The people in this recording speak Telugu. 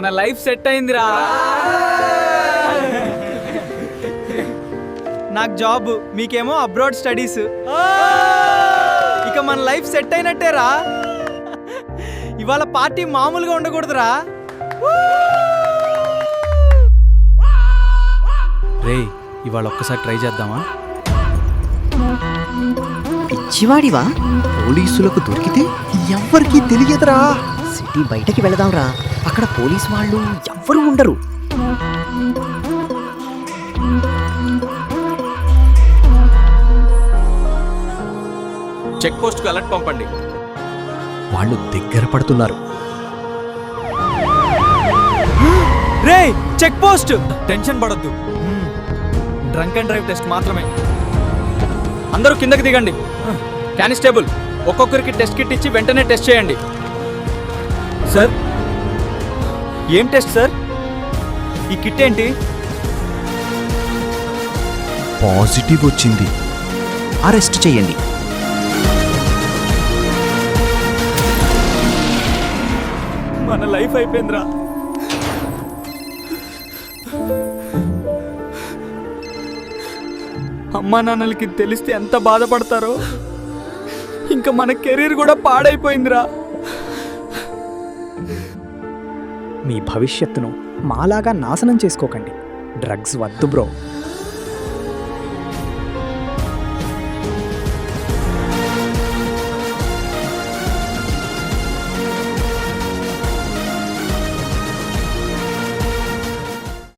మన లైఫ్ సెట్ అయిందిరా. నాకు జాబ్, మీకేమో అబ్రాడ్ స్టడీస్. ఇక మన లైఫ్ సెట్ అయినట్టేరా. ఇవాళ పార్టీ మామూలుగా ఉండకూడదురా. రే, ఇవాళ ఒక్కసారి ట్రై చేద్దామా? పిచ్చివాడివా? పోలీసులకు దొరికితే ఎవ్వరికీ తెలియదురా. సిటీ బయటకి వెళదాంరా, అక్కడ పోలీసు వాళ్ళు ఎవ్వరూ ఉండరు. చెక్ పోస్ట్ కు అలర్ట్ పంపండి. వాళ్ళు దగ్గర పడుతున్నారు. రే, చెక్ పోస్ట్. టెన్షన్ పడొద్దు, డ్రంక్ అండ్ డ్రైవ్ టెస్ట్ మాత్రమే. అందరూ కిందకి దిగండి. కానిస్టేబుల్, ఒక్కొక్కరికి టెస్ట్ కిట్ ఇచ్చి వెంటనే టెస్ట్ చేయండి. సార్, ఏం టెస్ట్ సార్? ఈ కిట్ ఏంటి? పాజిటివ్ వచ్చింది, అరెస్ట్ చేయండి. మన లైఫ్ అయిపోయిందిరా. అమ్మా నాన్నలకి తెలిస్తే ఎంత బాధపడతారో. ఇంకా మన కెరీర్ కూడా పాడైపోయిందిరా. మీ భవిష్యత్తును మాలాగా నాశనం చేసుకోకండి. డ్రగ్స్ వద్దు బ్రో.